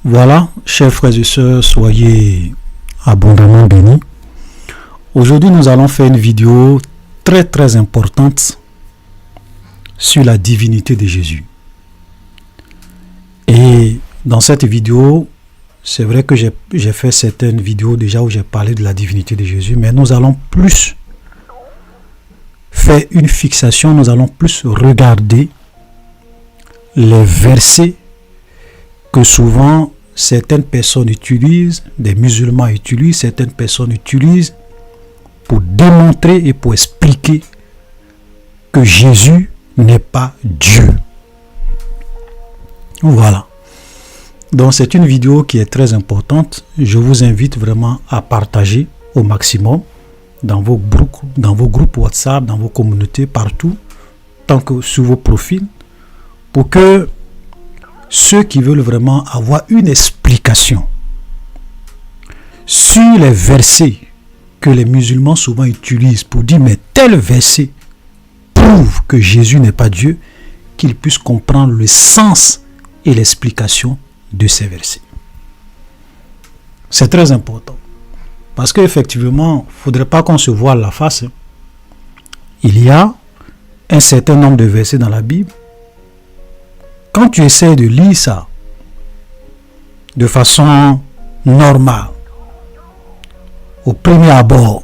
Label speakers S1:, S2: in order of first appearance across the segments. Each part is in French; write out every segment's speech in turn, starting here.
S1: Voilà, chers frères et sœurs, soyez abondamment bénis. Aujourd'hui, nous allons faire une vidéo très importante sur la divinité de Jésus. Et dans cette vidéo, c'est vrai que j'ai fait certaines vidéos déjà où j'ai parlé de la divinité de Jésus, mais nous allons plus faire une fixation, nous allons plus regarder les versets que souvent certaines personnes utilisent, des musulmans utilisent, certaines personnes utilisent pour démontrer et pour expliquer que Jésus n'est pas Dieu. Voilà. Donc c'est une vidéo qui est très importante. Je vous invite vraiment à partager au maximum dans vos groupes WhatsApp, dans vos communautés, partout, tant que sur vos profils, pour que ceux qui veulent vraiment avoir une explication sur les versets que les musulmans souvent utilisent pour dire mais tel verset prouve que Jésus n'est pas Dieu, qu'ils puissent comprendre le sens et l'explication de ces versets. C'est très important. Parce qu'effectivement, il ne faudrait pas qu'on se voile la face. Il y a un certain nombre de versets dans la Bible. Quand tu essaies de lire ça de façon normale, au premier abord,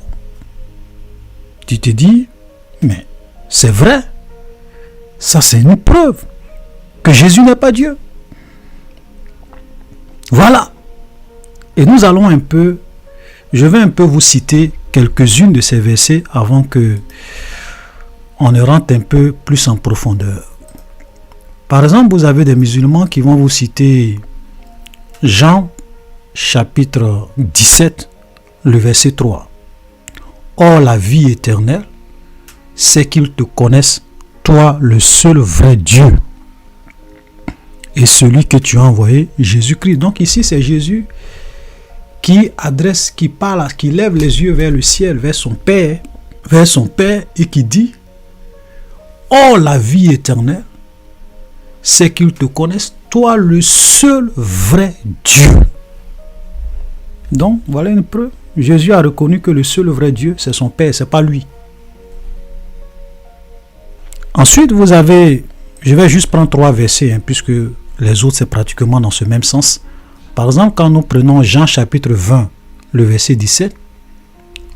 S1: tu te dis, mais c'est vrai, ça c'est une preuve que Jésus n'est pas Dieu. Voilà. Et nous allons je vais un peu vous citer quelques-unes de ces versets avant que on ne rentre un peu plus en profondeur. Par exemple, vous avez des musulmans qui vont vous citer Jean chapitre 17, le verset 3. Or la vie éternelle, c'est qu'ils te connaissent, toi le seul vrai Dieu, et celui que tu as envoyé, Jésus-Christ. Donc ici c'est Jésus qui adresse, qui parle, qui lève les yeux vers le ciel, vers son Père, et qui dit, or la vie éternelle, c'est qu'ils te connaissent, toi le seul vrai Dieu. Donc voilà une preuve. Jésus a reconnu que le seul vrai Dieu, c'est son Père, c'est pas lui. Ensuite, vous avez, je vais juste prendre 3 versets, puisque les autres c'est pratiquement dans ce même sens. Par exemple, quand nous prenons Jean chapitre 20, le verset 17,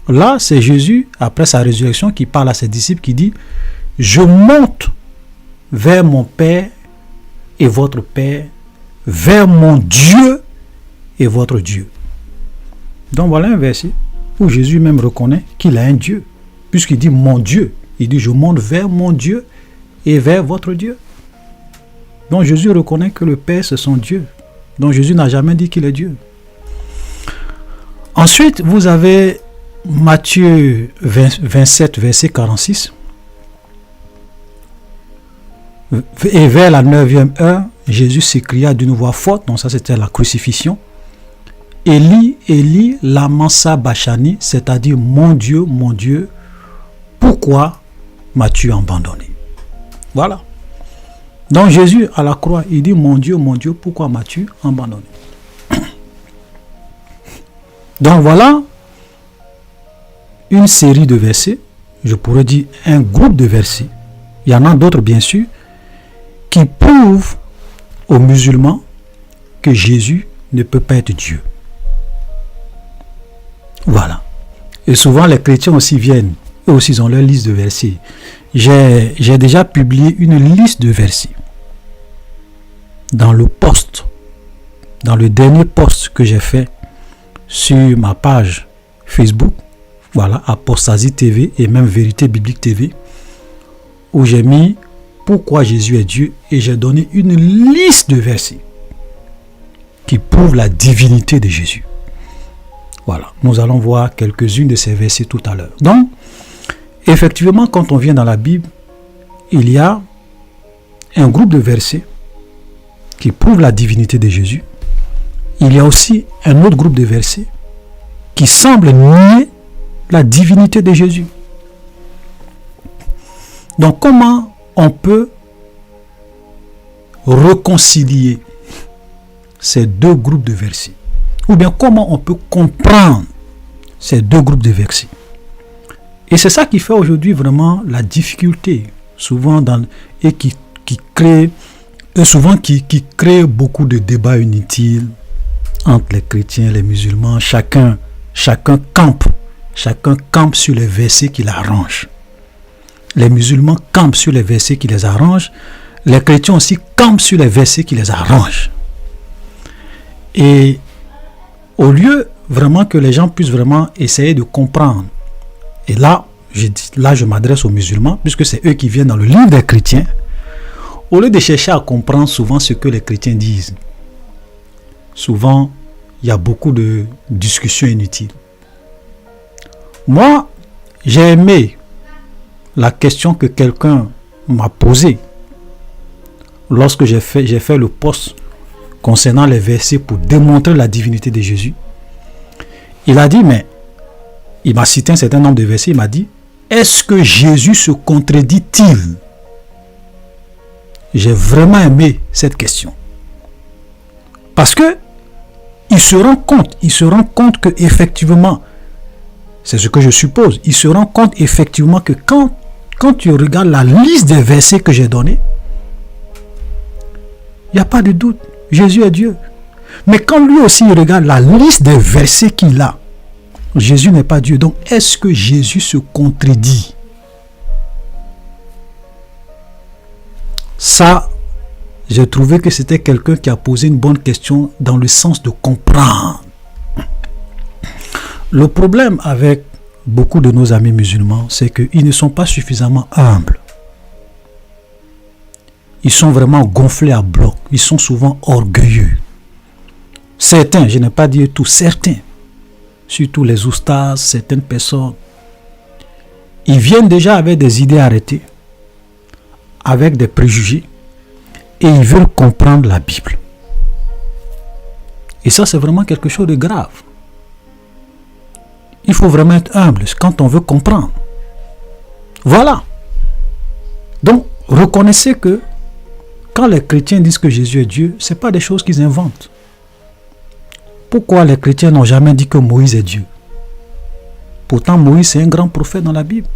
S1: là c'est Jésus, après sa résurrection, qui parle à ses disciples, qui dit, je monte vers mon Père et votre Père, vers mon Dieu et votre Dieu. Donc voilà un verset où Jésus même reconnaît qu'il a un Dieu, puisqu'il dit mon Dieu. Il dit je monte vers mon Dieu et vers votre Dieu. Donc Jésus reconnaît que le Père c'est son Dieu. Donc Jésus n'a jamais dit qu'il est Dieu. Ensuite, vous avez Matthieu 27, verset 46. Et vers la 9e heure, Jésus s'écria d'une voix forte, donc ça c'était la crucifixion. Élie, Élie, lama sabachthani, c'est-à-dire mon Dieu, pourquoi m'as-tu abandonné? Voilà. Donc Jésus à la croix, il dit mon Dieu, pourquoi m'as-tu abandonné? Donc voilà une série de versets, je pourrais dire un groupe de versets, il y en a d'autres bien sûr, qui prouvent aux musulmans que Jésus ne peut pas être Dieu. Voilà. Et souvent les chrétiens aussi viennent, eux aussi ils ont leur liste de versets. J'ai déjà publié une liste de versets dans le dernier post que j'ai fait sur ma page Facebook, voilà, Apostasie TV et même Vérité Biblique TV, où j'ai mis pourquoi Jésus est Dieu et j'ai donné une liste de versets qui prouvent la divinité de Jésus. Voilà, nous allons voir quelques-unes de ces versets tout à l'heure. Donc, effectivement, quand on vient dans la Bible, il y a un groupe de versets qui prouvent la divinité de Jésus. Il y a aussi un autre groupe de versets qui semblent nier la divinité de Jésus. Donc, comment on peut réconcilier ces deux groupes de versets? Ou bien comment on peut comprendre ces deux groupes de versets? Et c'est ça qui fait aujourd'hui vraiment la difficulté, souvent et qui crée beaucoup de débats inutiles entre les chrétiens et les musulmans. Chacun campe sur les versets qui l'arrangent. Les musulmans campent sur les versets qui les arrangent. Les chrétiens aussi campent sur les versets qui les arrangent. Et au lieu vraiment que les gens puissent vraiment essayer de comprendre, et là je m'adresse aux musulmans, puisque c'est eux qui viennent dans le livre des chrétiens, au lieu de chercher à comprendre souvent ce que les chrétiens disent, souvent il y a beaucoup de discussions inutiles. Moi, j'ai aimé la question que quelqu'un m'a posée lorsque j'ai fait le post concernant les versets pour démontrer la divinité de Jésus. Il a dit, mais il m'a cité un certain nombre de versets, il m'a dit, est-ce que Jésus se contredit-il? J'ai vraiment aimé cette question. Parce que il se rend compte que effectivement, c'est ce que je suppose, il se rend compte effectivement que quand tu regardes la liste des versets que j'ai donnés, il n'y a pas de doute, Jésus est Dieu. Mais quand lui aussi il regarde la liste des versets qu'il a, Jésus n'est pas Dieu. Donc est-ce que Jésus se contredit? Ça, j'ai trouvé que c'était quelqu'un qui a posé une bonne question dans le sens de comprendre. Le problème avec beaucoup de nos amis musulmans, c'est qu'ils ne sont pas suffisamment humbles. Ils sont vraiment gonflés à bloc. Ils sont souvent orgueilleux. Certains, je n'ai pas dit tous, certains, surtout les oustas, certaines personnes, ils viennent déjà avec des idées arrêtées, avec des préjugés, et ils veulent comprendre la Bible. Et ça, c'est vraiment quelque chose de grave. Il faut vraiment être humble quand on veut comprendre. Voilà. Donc, reconnaissez que quand les chrétiens disent que Jésus est Dieu, ce n'est pas des choses qu'ils inventent. Pourquoi les chrétiens n'ont jamais dit que Moïse est Dieu? Pourtant, Moïse est un grand prophète dans la Bible.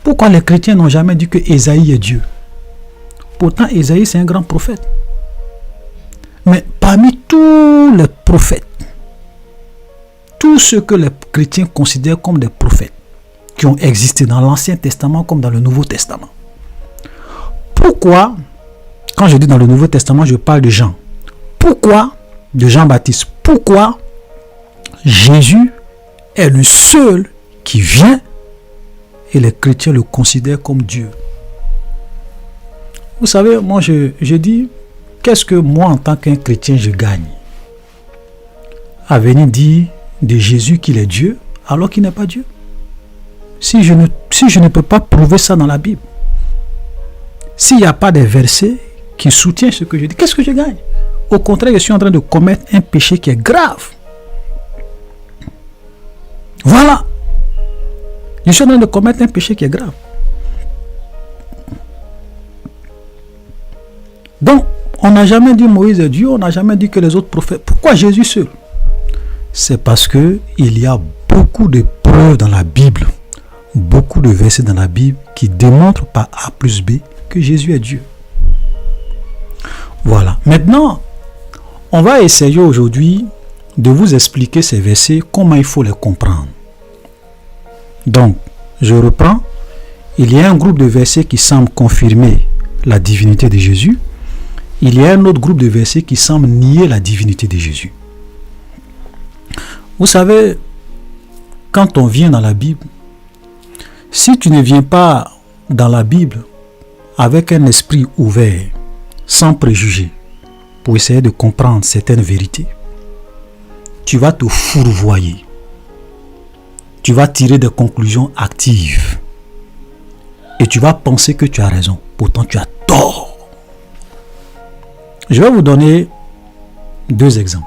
S1: Pourquoi les chrétiens n'ont jamais dit que Ésaïe est Dieu? Pourtant, Ésaïe, c'est un grand prophète. Mais parmi tous les prophètes, tous ceux que les chrétiens considèrent comme des prophètes, qui ont existé dans l'Ancien Testament comme dans le Nouveau Testament, pourquoi, quand je dis dans le Nouveau Testament, je parle de Jean. Pourquoi, de Jean-Baptiste, pourquoi Jésus est le seul qui vient et les chrétiens le considèrent comme Dieu? Vous savez, moi je dis, qu'est-ce que moi en tant qu'un chrétien je gagne à venir dire de Jésus qu'il est Dieu alors qu'il n'est pas Dieu? Si je ne peux pas prouver ça dans la Bible, s'il n'y a pas des versets qui soutiennent ce que je dis, qu'est-ce que je gagne? Au contraire, je suis en train de commettre un péché qui est grave. Voilà. Je suis en train de commettre un péché qui est grave. Donc, on n'a jamais dit Moïse est Dieu, on n'a jamais dit que les autres prophètes. Pourquoi Jésus seul? C'est parce que il y a beaucoup de preuves dans la Bible, beaucoup de versets dans la Bible qui démontrent par A plus B que Jésus est Dieu. Voilà. Maintenant, on va essayer aujourd'hui de vous expliquer ces versets, comment il faut les comprendre. Donc, je reprends. Il y a un groupe de versets qui semble confirmer la divinité de Jésus. Il y a un autre groupe de versets qui semble nier la divinité de Jésus. Vous savez, quand on vient dans la Bible, si tu ne viens pas dans la Bible avec un esprit ouvert, sans préjugés, pour essayer de comprendre certaines vérités, tu vas te fourvoyer. Tu vas tirer des conclusions hâtives. Et tu vas penser que tu as raison. Pourtant, tu as tort. Je vais vous donner deux exemples.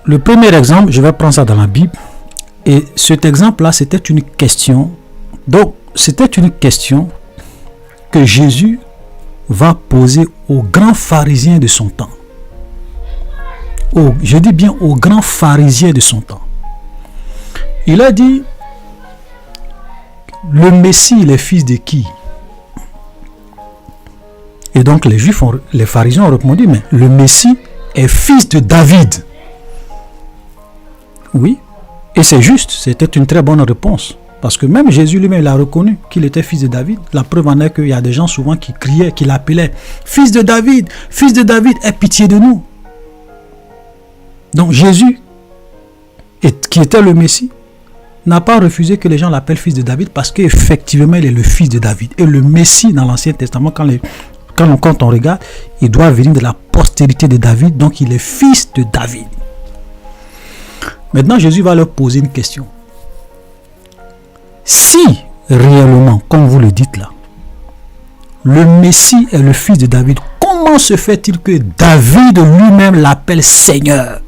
S1: Le premier exemple, je vais prendre ça dans la Bible. Et cet exemple-là, c'était une question. Donc, c'était une question que Jésus va poser aux grands pharisiens de son temps. Je dis bien aux grands pharisiens de son temps. Il a dit, le Messie, il est fils de qui? Et donc les pharisiens ont répondu, mais le Messie est fils de David. Oui, et c'est juste, c'était une très bonne réponse. Parce que même Jésus lui-même, il a reconnu qu'il était fils de David. La preuve en est qu'il y a des gens souvent qui criaient, qui l'appelaient « Fils de David, aie pitié de nous ». Donc Jésus, qui était le Messie, n'a pas refusé que les gens l'appellent fils de David parce qu'effectivement, il est le fils de David. Et le Messie, dans l'Ancien Testament, quand on regarde, il doit venir de la postérité de David, donc il est fils de David. Maintenant, Jésus va leur poser une question. Si réellement, comme vous le dites là, le Messie est le fils de David, comment se fait-il que David lui-même l'appelle Seigneur?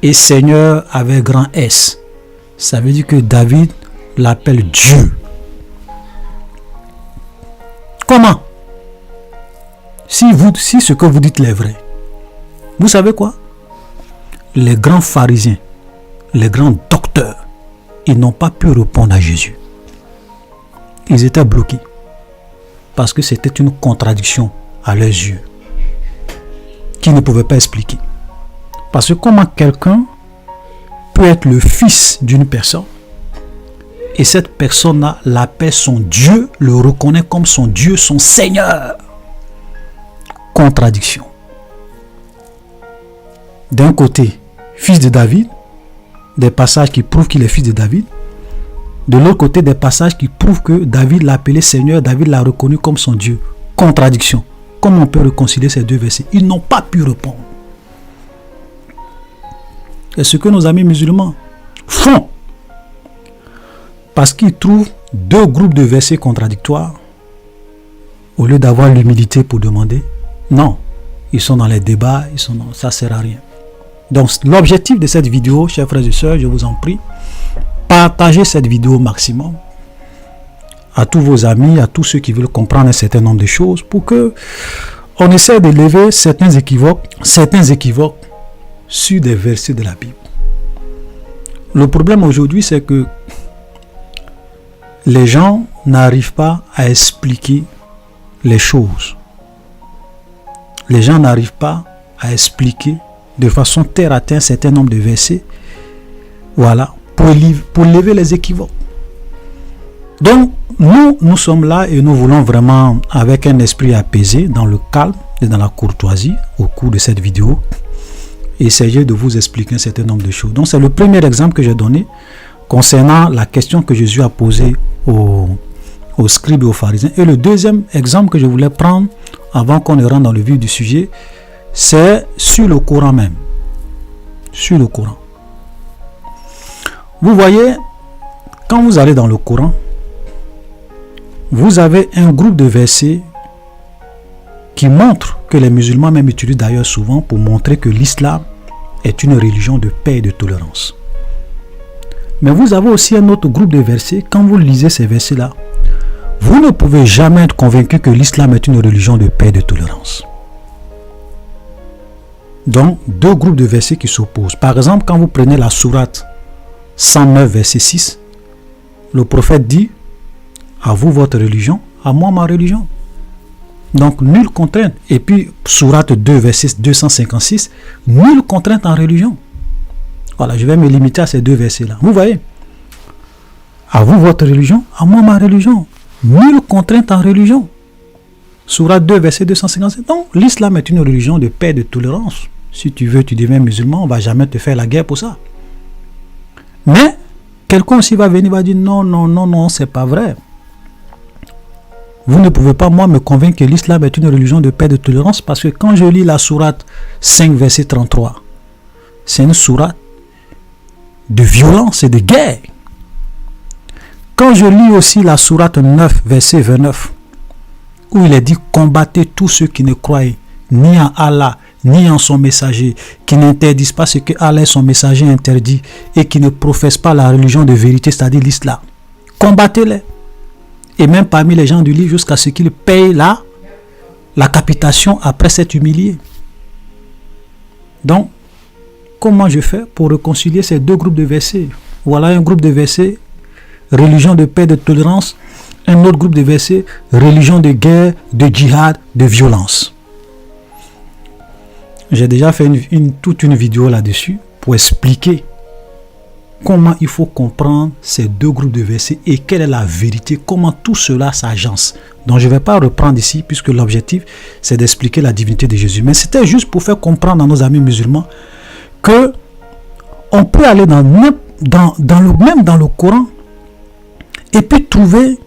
S1: Et Seigneur avec grand S, ça veut dire que David l'appelle Dieu. Comment? Si ce que vous dites est vrai, vous savez quoi? Les grands pharisiens, les grands docteurs, ils n'ont pas pu répondre à Jésus. Ils étaient bloqués parce que c'était une contradiction à leurs yeux qu'ils ne pouvaient pas expliquer. Parce que comment quelqu'un peut être le fils d'une personne et cette personne-là l'appelle son Dieu, le reconnaît comme son Dieu, son Seigneur? Contradiction. D'un côté, fils de David, des passages qui prouvent qu'il est fils de David. De l'autre côté, des passages qui prouvent que David l'a appelé Seigneur, David l'a reconnu comme son Dieu. Contradiction. Comment on peut réconcilier ces deux versets? Ils n'ont pas pu répondre. C'est ce que nos amis musulmans font. Parce qu'ils trouvent deux groupes de versets contradictoires. Au lieu d'avoir l'humilité pour demander, non. Ils sont dans les débats, ça ne sert à rien. Donc l'objectif de cette vidéo, chers frères et sœurs, je vous en prie, partagez cette vidéo au maximum à tous vos amis, à tous ceux qui veulent comprendre un certain nombre de choses pour que on essaie de lever certains équivoques sur des versets de la Bible. Le problème aujourd'hui, c'est que les gens n'arrivent pas à expliquer les choses. Les gens n'arrivent pas à expliquer de façon terre à terre un certain nombre de versets, voilà, pour lever les équivoques. Donc, nous sommes là et nous voulons vraiment, avec un esprit apaisé, dans le calme et dans la courtoisie, au cours de cette vidéo, essayer de vous expliquer un certain nombre de choses. Donc, c'est le premier exemple que j'ai donné concernant la question que Jésus a posée aux scribes et aux pharisiens. Et le deuxième exemple que je voulais prendre, avant qu'on ne rentre dans le vif du sujet, c'est sur le Coran même. Sur le Coran. Vous voyez, quand vous allez dans le Coran, vous avez un groupe de versets qui montrent, que les musulmans même utilisent d'ailleurs souvent pour montrer que l'islam est une religion de paix et de tolérance. Mais vous avez aussi un autre groupe de versets, quand vous lisez ces versets-là, vous ne pouvez jamais être convaincu que l'islam est une religion de paix et de tolérance. Donc, deux groupes de versets qui s'opposent. Par exemple, quand vous prenez la sourate 109, verset 6, le prophète dit, à vous votre religion, à moi ma religion. Donc, nulle contrainte. Et puis, sourate 2, verset 256, nulle contrainte en religion. Voilà, je vais me limiter à ces deux versets-là. Vous voyez, à vous votre religion, à moi ma religion. Nulle contrainte en religion. Sourate 2, verset 257. Donc, l'islam est une religion de paix et de tolérance. Si tu veux, tu deviens musulman, on ne va jamais te faire la guerre pour ça. Mais, quelqu'un aussi va venir, va dire non, c'est pas vrai. Vous ne pouvez pas, moi, me convaincre que l'islam est une religion de paix et de tolérance parce que quand je lis la sourate 5, verset 33, c'est une sourate de violence et de guerre. Quand je lis aussi la sourate 9, verset 29, où il est dit combattez tous ceux qui ne croient ni en Allah, ni en son messager, qui n'interdisent pas ce que Allah et son messager interdit et qui ne professent pas la religion de vérité, c'est-à-dire l'islam. Combattez-les. et même parmi les gens du livre, jusqu'à ce qu'ils payent la capitation après s'être humiliés. Donc, comment je fais pour réconcilier ces deux groupes de versets? Voilà un groupe de versets, religion de paix, de tolérance. Un autre groupe de versets, religion de guerre, de djihad, de violence. J'ai déjà fait toute une vidéo là-dessus pour expliquer comment il faut comprendre ces deux groupes de versets et quelle est la vérité, comment tout cela s'agence. Donc je ne vais pas reprendre ici puisque l'objectif c'est d'expliquer la divinité de Jésus. Mais c'était juste pour faire comprendre à nos amis musulmans que on peut aller dans le Coran et puis trouver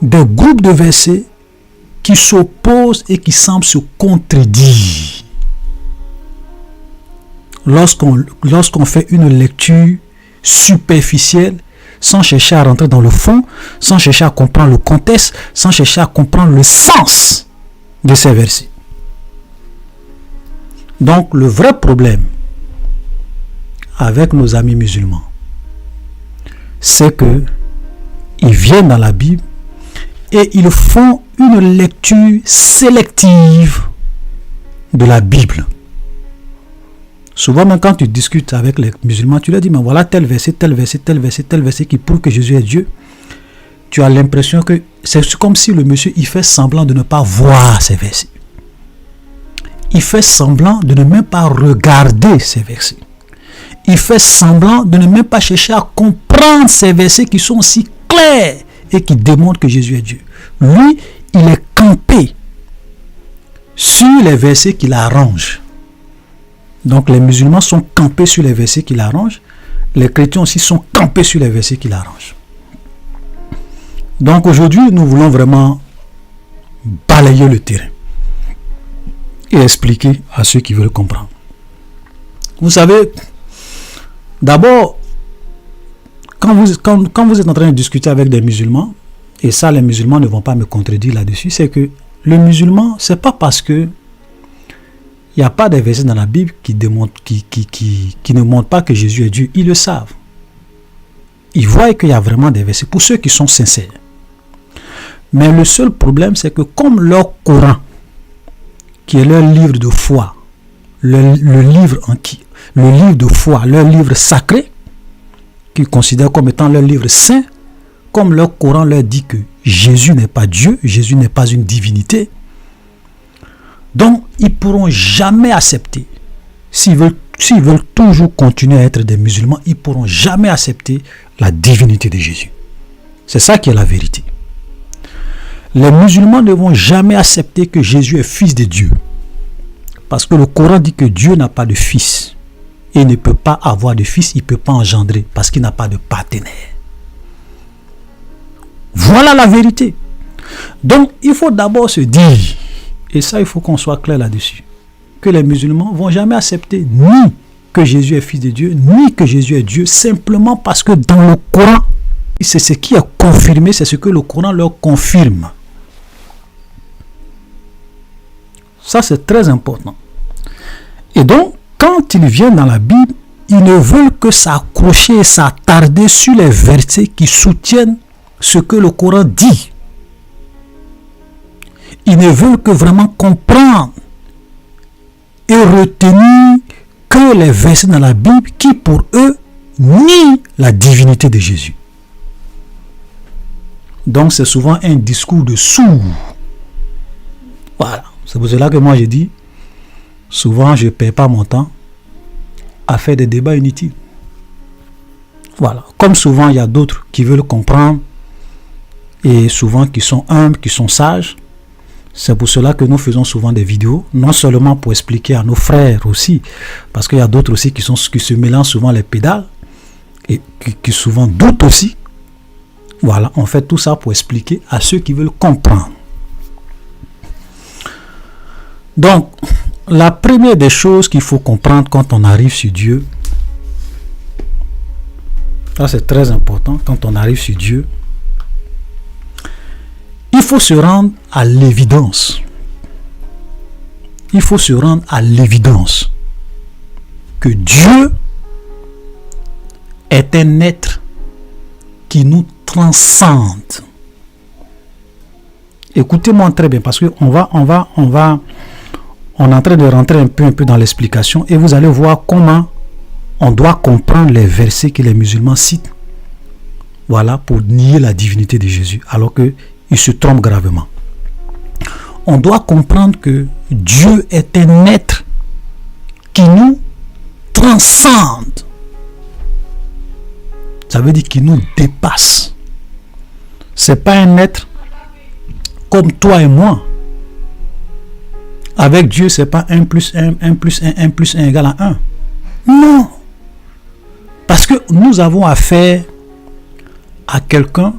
S1: des groupes de versets qui s'opposent et qui semblent se contredire. Lorsqu'on fait une lecture superficielle, sans chercher à rentrer dans le fond, sans chercher à comprendre le contexte, sans chercher à comprendre le sens de ces versets. Donc le vrai problème avec nos amis musulmans, c'est que ils viennent dans la Bible et ils font une lecture sélective de la Bible. Souvent, même quand tu discutes avec les musulmans, tu leur dis, mais voilà tel verset, tel verset, tel verset, tel verset qui prouve que Jésus est Dieu. Tu as l'impression que c'est comme si le monsieur, il fait semblant de ne pas voir ces versets. Il fait semblant de ne même pas regarder ces versets. Il fait semblant de ne même pas chercher à comprendre ces versets qui sont aussi clairs et qui démontrent que Jésus est Dieu. Lui, il est campé sur les versets qui l'arrangent. Donc les musulmans sont campés sur les versets qui l'arrangent. Les chrétiens aussi sont campés sur les versets qui l'arrangent. Donc aujourd'hui, nous voulons vraiment balayer le terrain et expliquer à ceux qui veulent comprendre. Vous savez, d'abord, quand vous êtes en train de discuter avec des musulmans, et ça les musulmans ne vont pas me contredire là-dessus, c'est que le musulman, c'est pas parce que il n'y a pas de versets dans la Bible qui ne montrent pas que Jésus est Dieu. Ils le savent. Ils voient qu'il y a vraiment des versets pour ceux qui sont sincères. Mais le seul problème, c'est que comme leur Coran, qui est leur livre de foi, le livre de foi, leur livre sacré, qu'ils considèrent comme étant leur livre saint, comme leur Coran leur dit que Jésus n'est pas Dieu, Jésus n'est pas une divinité, donc ils ne pourront jamais accepter, s'ils veulent toujours continuer à être des musulmans, ils ne pourront jamais accepter la divinité de Jésus. C'est ça qui est la vérité. Les musulmans ne vont jamais accepter que Jésus est fils de Dieu. Parce que le Coran dit que Dieu n'a pas de fils. Et il ne peut pas avoir de fils, il ne peut pas engendrer, parce qu'il n'a pas de partenaire. Voilà la vérité. Donc il faut d'abord se dire, et ça il faut qu'on soit clair là-dessus, que les musulmans ne vont jamais accepter ni que Jésus est fils de Dieu, ni que Jésus est Dieu, simplement parce que dans le Coran, c'est ce qui est confirmé, c'est ce que le Coran leur confirme. Ça c'est très important. Et donc, quand ils viennent dans la Bible, ils ne veulent que s'accrocher et s'attarder sur les versets qui soutiennent ce que le Coran dit. Ils ne veulent que vraiment comprendre et retenir que les versets dans la Bible qui pour eux nient la divinité de Jésus. Donc c'est souvent un discours de sourds. Voilà, c'est pour cela que moi je dis, souvent je ne perds pas mon temps à faire des débats inutiles. Voilà, comme souvent il y a d'autres qui veulent comprendre et souvent qui sont humbles, qui sont sages. C'est pour cela que nous faisons souvent des vidéos, non seulement pour expliquer à nos frères aussi, parce qu'il y a d'autres aussi qui se mélangent souvent les pédales et qui souvent doutent aussi. Voilà, on fait tout ça pour expliquer à ceux qui veulent comprendre. Donc, la première des choses qu'il faut comprendre quand on arrive sur Dieu, ça c'est très important, quand on arrive sur Dieu, il faut se rendre à l'évidence. Il faut se rendre à l'évidence que Dieu est un être qui nous transcende. Écoutez-moi très bien, parce que on est en train de rentrer un peu dans l'explication, et vous allez voir comment on doit comprendre les versets que les musulmans citent, voilà, pour nier la divinité de Jésus, alors qu'ils se trompent gravement. On doit comprendre que Dieu est un être qui nous transcende. Ça veut dire qu'il nous dépasse. C'est pas un être comme toi et moi. Avec Dieu, c'est pas 1 plus 1, 1 plus 1, 1 plus 1 égale à 1. Non. Parce que nous avons affaire à quelqu'un,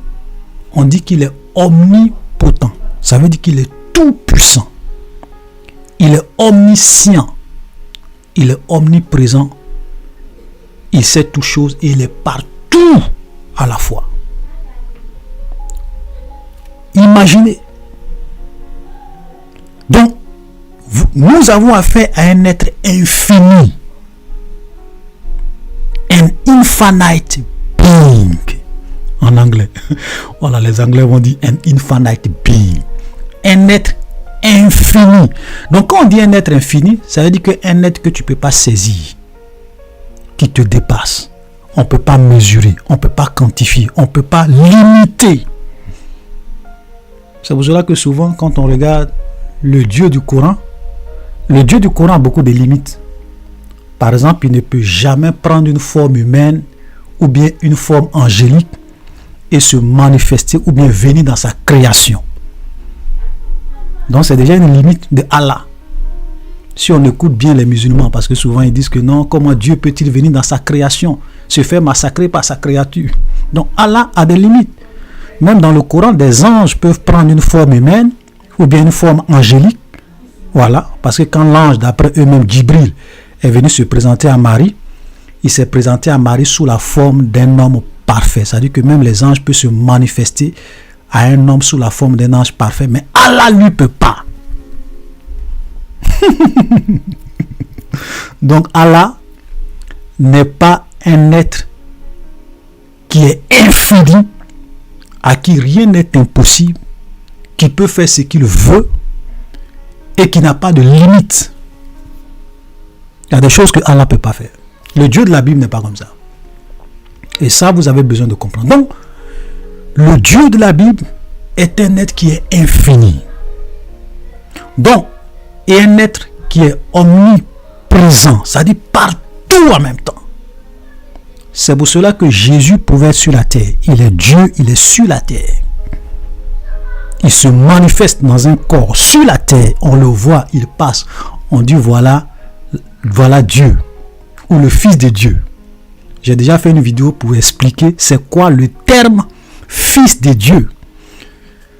S1: on dit qu'il est omnipotent. Ça veut dire qu'il est tout puissant. Il est omniscient. Il est omniprésent. Il sait toutes choses et il est partout à la fois. Imaginez. Donc, nous avons affaire à un être infini. An infinite being. En anglais. Voilà, les Anglais vont dire an infinite being. Un être infini. Donc, quand on dit un être infini, ça veut dire qu'un être que tu ne peux pas saisir, qui te dépasse. On ne peut pas mesurer, on ne peut pas quantifier, on ne peut pas limiter. C'est pour cela que souvent, quand on regarde le Dieu du Coran a beaucoup de limites. Par exemple, il ne peut jamais prendre une forme humaine ou bien une forme angélique et se manifester ou bien venir dans sa création. Donc c'est déjà une limite de Allah. Si on écoute bien les musulmans, parce que souvent ils disent que non, comment Dieu peut-il venir dans sa création, se faire massacrer par sa créature. Donc Allah a des limites. Même dans le Coran, des anges peuvent prendre une forme humaine ou bien une forme angélique. Voilà, parce que quand l'ange, d'après eux-mêmes, Djibril, est venu se présenter à Marie, il s'est présenté à Marie sous la forme d'un homme parfait. C'est-à-dire que même les anges peuvent se manifester à un homme sous la forme d'un ange parfait, mais Allah lui peut pas. Donc Allah n'est pas un être qui est infini, à qui rien n'est impossible, qui peut faire ce qu'il veut et qui n'a pas de limite. Il y a des choses que Allah ne peut pas faire. Le Dieu de la Bible n'est pas comme ça. Et ça, vous avez besoin de comprendre. Donc, le Dieu de la Bible est un être qui est infini. Donc, et un être qui est omniprésent, c'est-à-dire partout en même temps. C'est pour cela que Jésus pouvait être sur la terre. Il est Dieu, il est sur la terre. Il se manifeste dans un corps sur la terre. On le voit, il passe. On dit voilà Dieu ou le Fils de Dieu. J'ai déjà fait une vidéo pour expliquer c'est quoi le terme Fils de Dieu.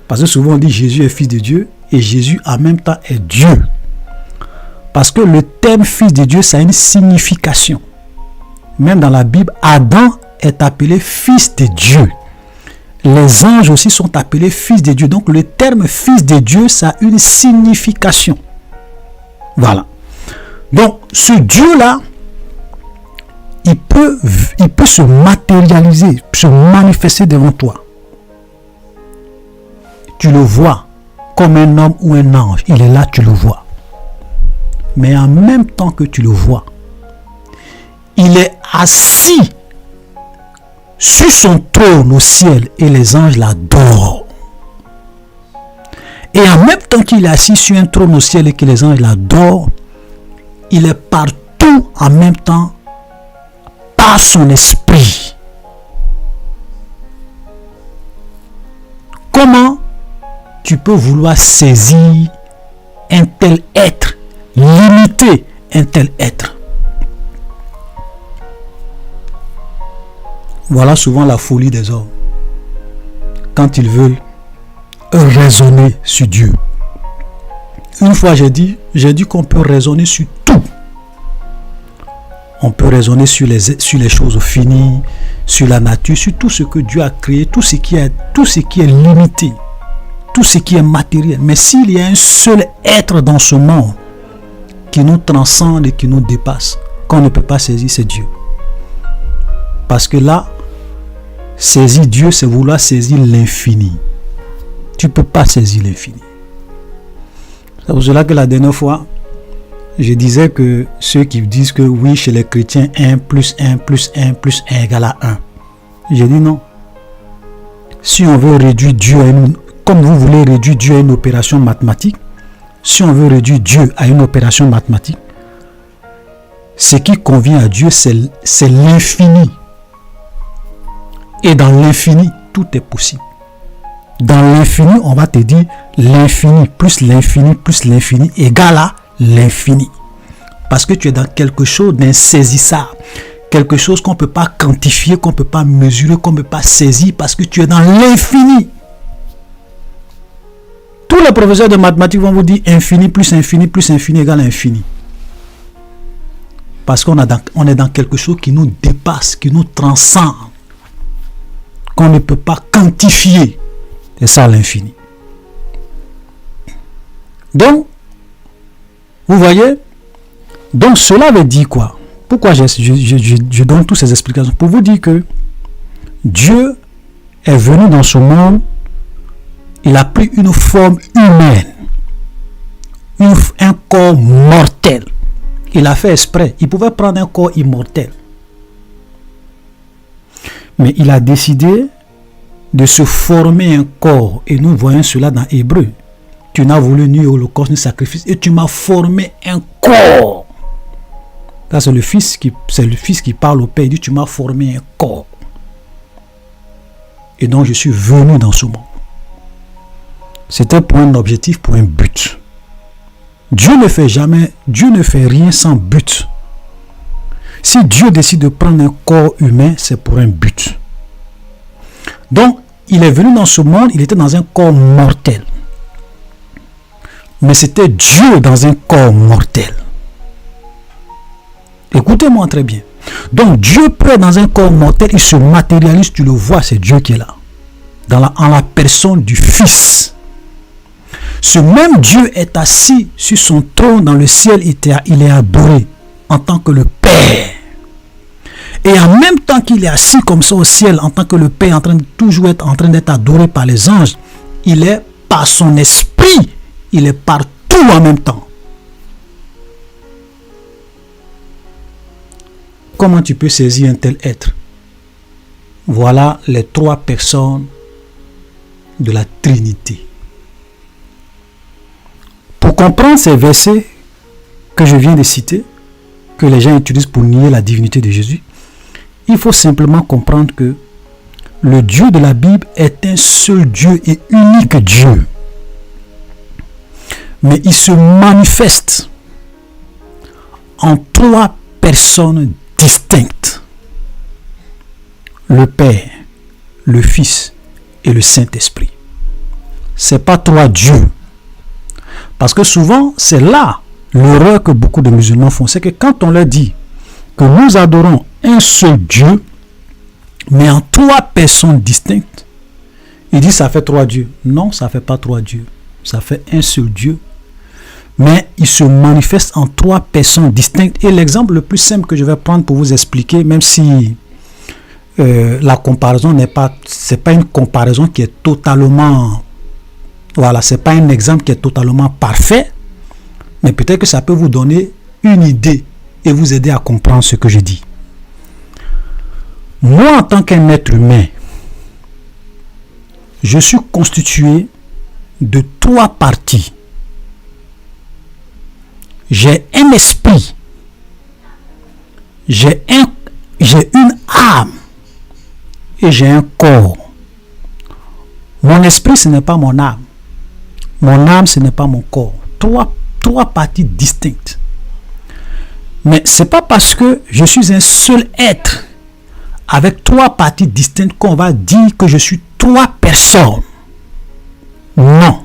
S1: Parce que souvent on dit Jésus est Fils de Dieu et Jésus en même temps est Dieu. Parce que le terme Fils de Dieu, ça a une signification. Même dans la Bible, Adam est appelé Fils de Dieu. Les anges aussi sont appelés Fils de Dieu. Donc le terme Fils de Dieu, ça a une signification. Voilà. Donc ce Dieu-là, il peut se matérialiser, se manifester devant toi. Tu le vois comme un homme ou un ange. Il est là, tu le vois. Mais en même temps que tu le vois, il est assis sur son trône au ciel et les anges l'adorent. Et en même temps qu'il est assis sur un trône au ciel et que les anges l'adorent, il est partout en même temps par son esprit. Comment tu peux vouloir saisir un tel être, limiter un tel être? Voilà souvent la folie des hommes quand ils veulent raisonner sur Dieu. Une fois j'ai dit qu'on peut raisonner sur tout. On peut raisonner sur les choses finies, sur la nature, sur tout ce que Dieu a créé, tout ce qui est limité, tout ce qui est matériel. Mais s'il y a un seul être dans ce monde qui nous transcende et qui nous dépasse, qu'on ne peut pas saisir, c'est Dieu. Parce que là, saisir Dieu, c'est vouloir saisir l'infini. Tu ne peux pas saisir l'infini. C'est pour cela que la dernière fois, je disais que ceux qui disent que oui, chez les chrétiens, 1 plus 1 plus 1 plus 1 égale à 1. J'ai dit non. Si on veut réduire Dieu à comme vous voulez réduire Dieu à une opération mathématique, si on veut réduire Dieu à une opération mathématique, ce qui convient à Dieu, c'est l'infini. Et dans l'infini, tout est possible. Dans l'infini, on va te dire l'infini plus l'infini plus l'infini égale à l'infini. Parce que tu es dans quelque chose d'insaisissable. Quelque chose qu'on ne peut pas quantifier, qu'on ne peut pas mesurer, qu'on ne peut pas saisir parce que tu es dans l'infini. Tous les professeurs de mathématiques vont vous dire infini plus infini plus infini égale infini. Parce qu'on est dans quelque chose qui nous dépasse, qui nous transcende, qu'on ne peut pas quantifier. C'est ça l'infini. Donc, vous voyez, donc cela veut dire quoi? Pourquoi je donne toutes ces explications? Pour vous dire que Dieu est venu dans ce monde, il a pris une forme humaine, un corps mortel. Il a fait exprès. Il pouvait prendre un corps immortel. Mais il a décidé de se former un corps. Et nous voyons cela dans Hébreu. Tu n'as voulu ni holocauste ni sacrifice. Et tu m'as formé un corps. Là, c'est le fils qui parle au Père. Il dit, tu m'as formé un corps. Et donc, je suis venu dans ce monde. C'était pour un objectif, pour un but. Dieu ne fait rien sans but. Si Dieu décide de prendre un corps humain, c'est pour un but. Donc, il est venu dans ce monde, il était dans un corps mortel. Mais c'était Dieu dans un corps mortel. Écoutez-moi très bien. Donc, Dieu prend dans un corps mortel, il se matérialise, tu le vois, c'est Dieu qui est là. En la personne du Fils. Ce même Dieu est assis sur son trône dans le ciel, il est adoré en tant que le Père. Et en même temps qu'il est assis comme ça au ciel, en tant que le Père, toujours être en train d'être adoré par les anges, il est par son esprit, il est partout en même temps. Comment tu peux saisir un tel être? Voilà les trois personnes de la Trinité. Pour comprendre ces versets que je viens de citer, que les gens utilisent pour nier la divinité de Jésus, il faut simplement comprendre que le Dieu de la Bible est un seul Dieu et unique Dieu. Mais il se manifeste en trois personnes distinctes. Le Père, le Fils et le Saint-Esprit. Ce n'est pas trois dieux. Parce que souvent, c'est là l'erreur que beaucoup de musulmans font. C'est que quand on leur dit que nous adorons un seul Dieu, mais en trois personnes distinctes, ils disent ça fait trois dieux. Non, ça ne fait pas trois dieux. Ça fait un seul Dieu. Mais il se manifeste en trois personnes distinctes. Et l'exemple le plus simple que je vais prendre pour vous expliquer, même si la comparaison c'est pas une comparaison qui est totalement... Voilà, ce n'est pas un exemple qui est totalement parfait, mais peut-être que ça peut vous donner une idée et vous aider à comprendre ce que je dis. Moi, en tant qu'un être humain, je suis constitué de trois parties. J'ai un esprit, j'ai une âme et j'ai un corps. Mon esprit, ce n'est pas mon âme. Mon âme, ce n'est pas mon corps. Trois parties distinctes. Mais ce n'est pas parce que je suis un seul être avec trois parties distinctes qu'on va dire que je suis trois personnes. Non.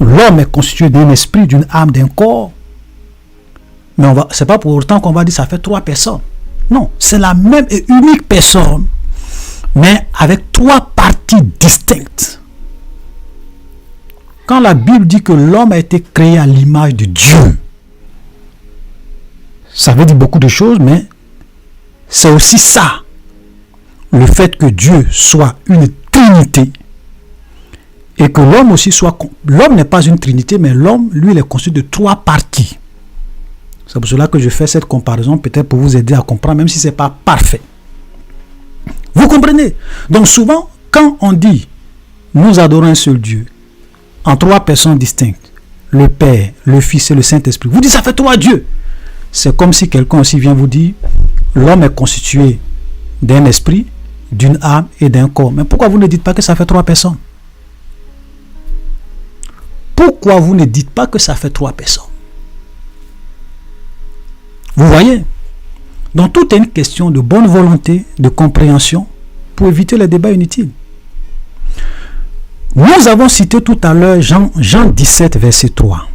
S1: L'homme est constitué d'un esprit, d'une âme, d'un corps. Mais ce n'est pas pour autant qu'on va dire que ça fait trois personnes. Non, c'est la même et unique personne, mais avec trois parties distinctes. Quand la Bible dit que l'homme a été créé à l'image de Dieu, ça veut dire beaucoup de choses, mais c'est aussi ça. Le fait que Dieu soit une trinité, Et que l'homme aussi soit... L'homme n'est pas une trinité, mais l'homme, lui, il est constitué de 3 parties. C'est pour cela que je fais cette comparaison, peut-être pour vous aider à comprendre, même si ce n'est pas parfait. Vous comprenez? Donc souvent, quand on dit « nous adorons un seul Dieu », en 3 personnes distinctes, le Père, le Fils et le Saint-Esprit, vous dites « ça fait 3 dieux ». C'est comme si quelqu'un aussi vient vous dire « l'homme est constitué d'un esprit, d'une âme et d'un corps ». Mais pourquoi vous ne dites pas que ça fait 3 personnes? Pourquoi vous ne dites pas que ça fait 3 personnes? Vous voyez? Donc tout est une question de bonne volonté, de compréhension, pour éviter les débats inutiles. Nous avons cité tout à l'heure Jean 17, verset 3.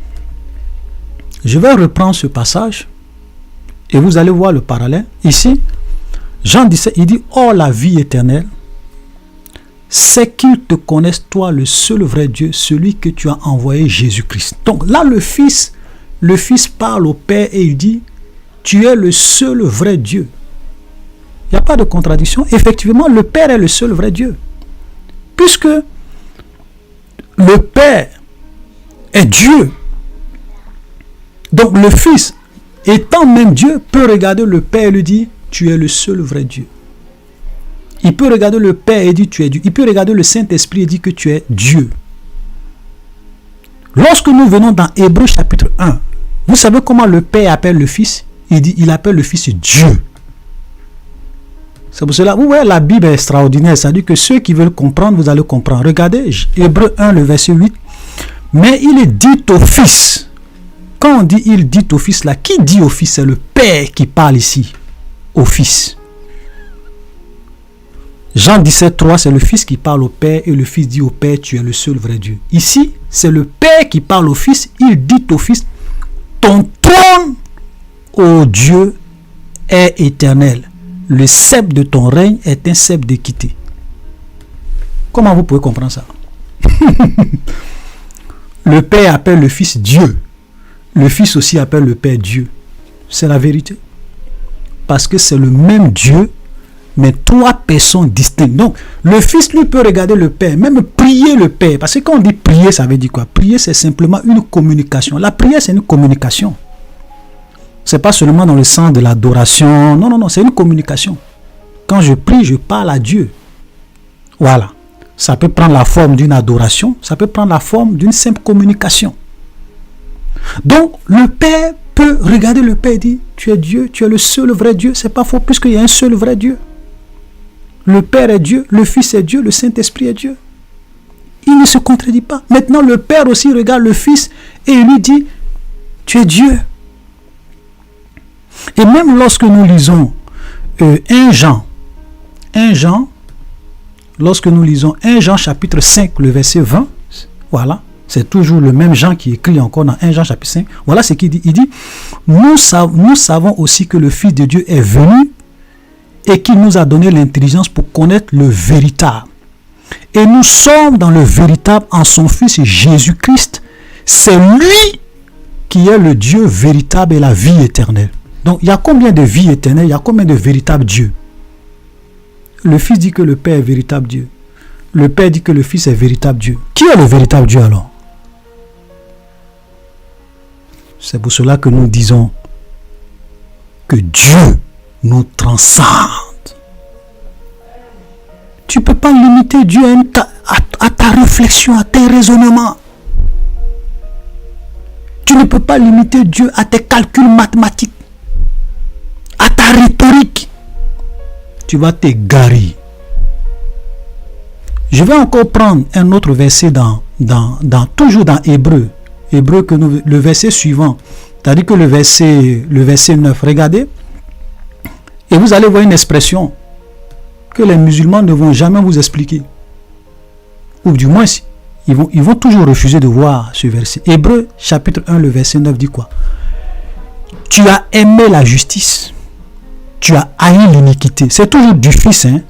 S1: Je vais reprendre ce passage et vous allez voir le parallèle. Ici, Jean 17, il dit « Or la vie éternelle, c'est qu'ils te connaissent, toi, le seul vrai Dieu, celui que tu as envoyé, Jésus-Christ. » Donc là, le Fils parle au Père et il dit « Tu es le seul vrai Dieu. » Il n'y a pas de contradiction. Effectivement, le Père est le seul vrai Dieu. Puisque le Père est Dieu. Donc le Fils, étant même Dieu, peut regarder le Père et lui dire « Tu es le seul vrai Dieu. » Il peut regarder le Père et dire « Tu es Dieu. » Il peut regarder le Saint-Esprit et dire que tu es Dieu. Lorsque nous venons dans Hébreux chapitre 1, vous savez comment le Père appelle le Fils? Il appelle le Fils Dieu. C'est pour cela, vous voyez, la Bible est extraordinaire. Ça dit que ceux qui veulent comprendre, vous allez comprendre. Regardez, Hébreux 1, le verset 8. Mais il est dit au Fils. Quand on dit il dit au Fils, là, qui dit au Fils? C'est le Père qui parle ici, au Fils. Jean 17, 3, c'est le Fils qui parle au Père et le Fils dit au Père, tu es le seul vrai Dieu. Ici, c'est le Père qui parle au Fils. Il dit au Fils, ton trône, ô Dieu, est éternel. Le sceptre de ton règne est un sceptre d'équité. Comment vous pouvez comprendre ça? Le Père appelle le Fils Dieu. Le Fils aussi appelle le Père Dieu. C'est la vérité. Parce que c'est le même Dieu, mais 3 personnes distinctes. Donc, le Fils, lui, peut regarder le Père, même prier le Père. Parce que quand on dit prier, ça veut dire quoi? Prier, c'est simplement une communication. La prière, c'est une communication. Ce n'est pas seulement dans le sens de l'adoration. Non, non, non, c'est une communication. Quand je prie, je parle à Dieu. Voilà. Ça peut prendre la forme d'une adoration, ça peut prendre la forme d'une simple communication. Donc, le Père peut regarder le Père et dire, tu es Dieu, tu es le seul vrai Dieu. Ce n'est pas faux, puisqu'il y a un seul vrai Dieu. Le Père est Dieu, le Fils est Dieu, le Saint-Esprit est Dieu. Il ne se contredit pas. Maintenant, le Père aussi regarde le Fils et il lui dit, tu es Dieu. Et même lorsque nous lisons 1 Jean, lorsque nous lisons 1 Jean chapitre 5, le verset 20, voilà, c'est toujours le même Jean qui écrit encore dans 1 Jean chapitre 5, voilà ce qu'il dit. Il dit, nous savons aussi que le Fils de Dieu est venu et qu'il nous a donné l'intelligence pour connaître le véritable. Et nous sommes dans le véritable en son Fils Jésus-Christ. C'est lui qui est le Dieu véritable et la vie éternelle. Donc, il y a combien de vie éternelle? Il y a combien de véritables dieux? Le Fils dit que le Père est véritable Dieu. Le Père dit que le Fils est véritable Dieu. Qui est le véritable Dieu alors? C'est pour cela que nous disons que Dieu nous transcende. Tu ne peux pas limiter Dieu à ta réflexion, à tes raisonnements. Tu ne peux pas limiter Dieu à tes calculs mathématiques, à ta rhétorique. Tu vas t'égarer. Je vais encore prendre un autre verset toujours dans Hébreu. Le verset suivant. C'est-à-dire que le verset 9. Regardez. Et vous allez voir une expression que les musulmans ne vont jamais vous expliquer. Ou du moins, ils vont toujours refuser de voir ce verset. Hébreu chapitre 1, le verset 9 dit quoi? Tu as aimé la justice. Tu as haï l'iniquité. C'est toujours du Fils. Hein?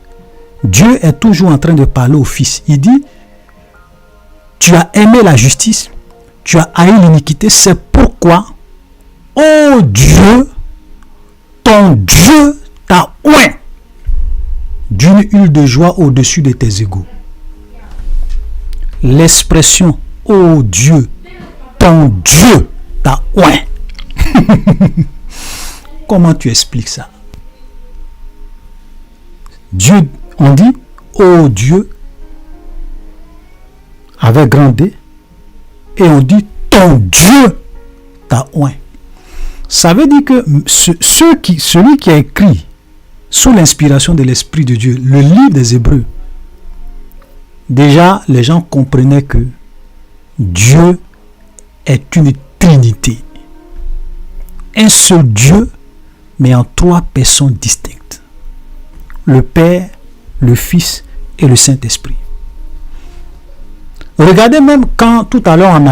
S1: Dieu est toujours en train de parler au Fils. Il dit, tu as aimé la justice. Tu as haï l'iniquité. C'est pourquoi, ô Dieu, ton Dieu t'a oint d'une huile de joie au-dessus de tes égaux. l'expression « Oh Dieu, ton Dieu t'a oint ». Comment tu expliques ça? Dieu, on dit « Oh Dieu » avec grand D, et on dit « Ton Dieu t'a oint ». Ça veut dire que celui qui a écrit sous l'inspiration de l'Esprit de Dieu, le livre des Hébreux, déjà les gens comprenaient que Dieu est une trinité. Un seul Dieu, mais en trois personnes distinctes. Le Père, le Fils et le Saint-Esprit. Regardez même quand tout à l'heure on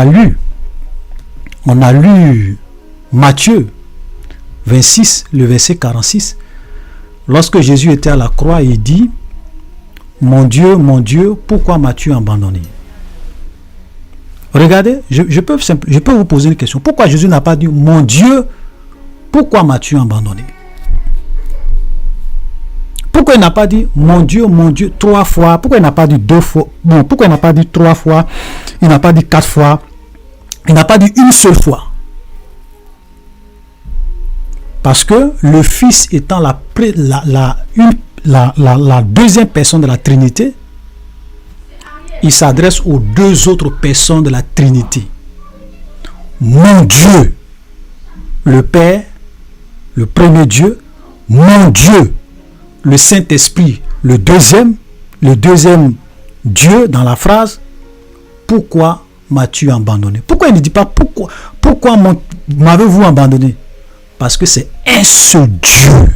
S1: a lu Matthieu 26, le verset 46, lorsque Jésus était à la croix, il dit « Mon Dieu, pourquoi m'as-tu abandonné ?» Regardez, je peux vous poser une question. Pourquoi Jésus n'a pas dit « Mon Dieu, pourquoi m'as-tu abandonné ?» Pourquoi il n'a pas dit « Mon Dieu, 3 fois ?» Pourquoi il n'a pas dit 2 fois? Bon, pourquoi il n'a pas dit 3 fois? Il n'a pas dit 4 fois. Il n'a pas dit une seule fois. Parce que le Fils étant la deuxième personne de la Trinité, il s'adresse aux deux autres personnes de la Trinité. Mon Dieu, le Père, le premier Dieu, mon Dieu, le Saint-Esprit, le deuxième Dieu dans la phrase, pourquoi m'as-tu abandonné? Pourquoi il ne dit pas pourquoi m'avez-vous abandonné? Parce que c'est un seul Dieu,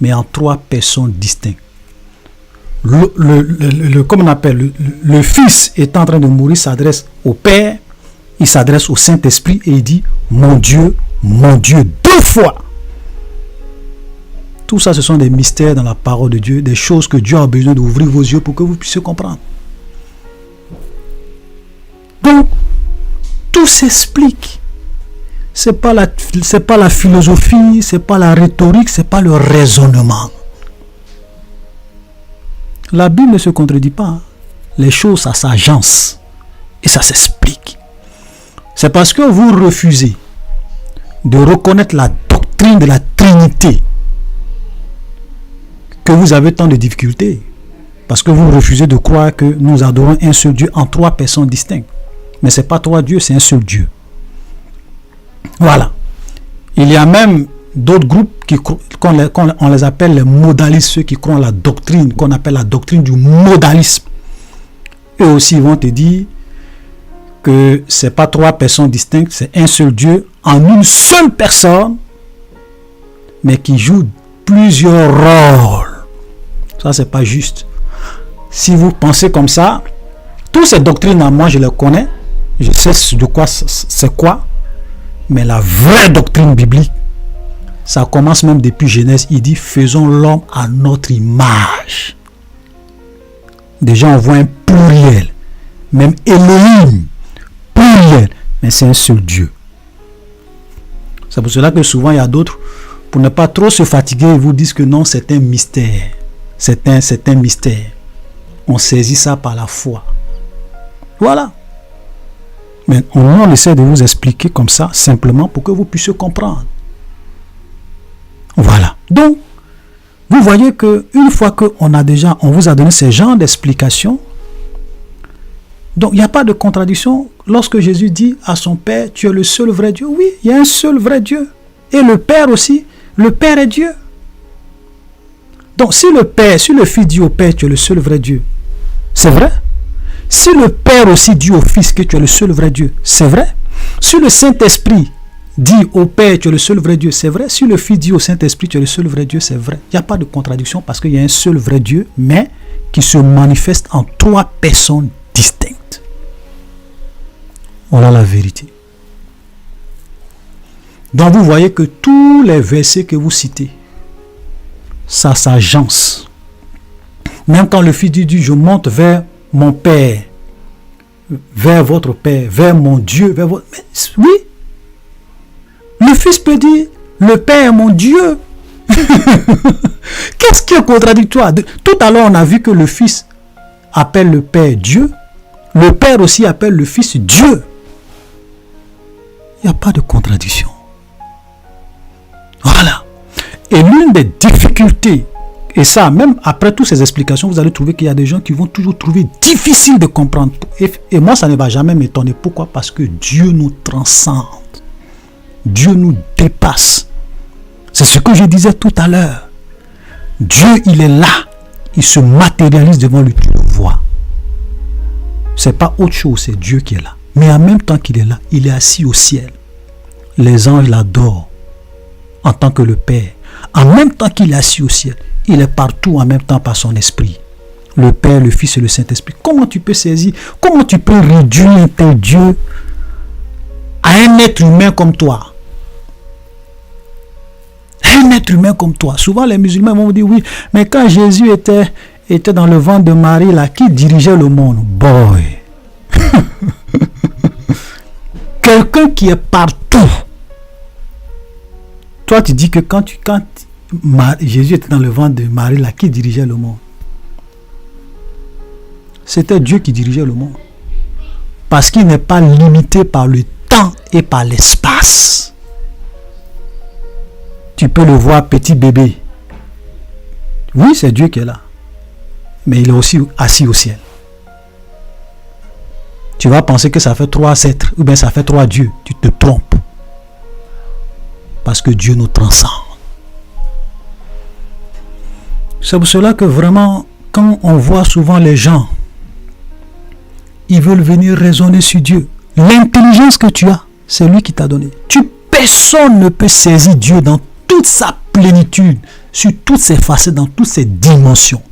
S1: mais en trois personnes distinctes. Comme on appelle, le Fils est en train de mourir, s'adresse au Père, il s'adresse au Saint-Esprit et il dit mon Dieu, 2 fois. Tout ça, ce sont des mystères dans la parole de Dieu, des choses que Dieu a besoin d'ouvrir vos yeux pour que vous puissiez comprendre. Donc, tout s'explique. C'est pas la philosophie, c'est pas la rhétorique, c'est pas le raisonnement. La Bible ne se contredit pas. Les choses, ça s'agence et ça s'explique. C'est parce que vous refusez de reconnaître la doctrine de la Trinité que vous avez tant de difficultés. Parce que vous refusez de croire que nous adorons un seul Dieu en trois personnes distinctes. Mais ce n'est pas trois dieux, c'est un seul Dieu. Voilà. Il y a même d'autres groupes qu'on les appelle les modalistes, ceux qui croient en la doctrine, qu'on appelle la doctrine du modalisme. Eux aussi vont te dire que ce n'est pas trois personnes distinctes, c'est un seul Dieu en une seule personne, mais qui joue plusieurs rôles. Ça, c'est pas juste. Si vous pensez comme ça, toutes ces doctrines, moi, je les connais. Je sais de quoi c'est quoi. Mais la vraie doctrine biblique, ça commence même depuis Genèse. Il dit, faisons l'homme à notre image. Déjà, on voit un pluriel. Même Elohim, pluriel. Mais c'est un seul Dieu. C'est pour cela que souvent, il y a d'autres, pour ne pas trop se fatiguer, ils vous disent que non, c'est un mystère. C'est un mystère. On saisit ça par la foi. Voilà. Mais on essaie de vous expliquer comme ça, simplement pour que vous puissiez comprendre. Voilà. Donc, vous voyez que une fois qu'on vous a donné ce genre d'explication, donc il n'y a pas de contradiction lorsque Jésus dit à son Père, tu es le seul vrai Dieu. Oui, il y a un seul vrai Dieu. Et le Père aussi, le Père est Dieu. Donc si le Fils dit au Père, tu es le seul vrai Dieu, c'est vrai. Si le Père aussi dit au Fils que tu es le seul vrai Dieu, c'est vrai. Si le Saint-Esprit dit au Père, tu es le seul vrai Dieu, c'est vrai. Si le Fils dit au Saint-Esprit, tu es le seul vrai Dieu, c'est vrai. Il n'y a pas de contradiction parce qu'il y a un seul vrai Dieu, mais qui se manifeste en trois personnes distinctes. Voilà la vérité. Donc vous voyez que tous les versets que vous citez, ça s'agence. Même quand le Fils dit, je monte vers mon Père, vers votre Père, vers mon Dieu, vers votre... Mais, oui. Le Fils peut dire, le Père est mon Dieu. Qu'est-ce qui est contradictoire? Tout à l'heure, on a vu que le Fils appelle le Père Dieu. Le Père aussi appelle le Fils Dieu. Il n'y a pas de contradiction. Voilà. Et l'une des difficultés, et ça, même après toutes ces explications, vous allez trouver qu'il y a des gens qui vont toujours trouver difficile de comprendre. Et moi, ça ne va jamais m'étonner. Pourquoi? Parce que Dieu nous transcende. Dieu nous dépasse. C'est ce que je disais tout à l'heure. Dieu, il est là. Il se matérialise devant lui, tu le vois. C'est pas autre chose, c'est Dieu qui est là. Mais en même temps qu'il est là, il est assis au ciel. Les anges l'adorent en tant que le Père. En même temps qu'il est assis au ciel, il est partout en même temps par son esprit. Le Père, le Fils et le Saint-Esprit. Comment tu peux saisir, comment tu peux réduire un tel Dieu à un être humain comme toi? Un être humain comme toi. Souvent les musulmans vont vous dire oui, mais quand Jésus était dans le ventre de Marie, là, qui dirigeait le monde? Boy. Quelqu'un qui est partout. Toi, tu dis que quand Jésus était dans le ventre de Marie, là, qui dirigeait le monde? C'était Dieu qui dirigeait le monde. Parce qu'il n'est pas limité par le temps et par l'espace. Tu peux le voir petit bébé. Oui, c'est Dieu qui est là. Mais il est aussi assis au ciel. Tu vas penser que ça fait 3 êtres, ou bien ça fait 3 dieux. Tu te trompes. Parce que Dieu nous transcende. C'est pour cela que vraiment, quand on voit souvent les gens, ils veulent venir raisonner sur Dieu. L'intelligence que tu as, c'est lui qui t'a donné. Personne ne peut saisir Dieu dans toute sa plénitude, sur toutes ses facettes, dans toutes ses dimensions.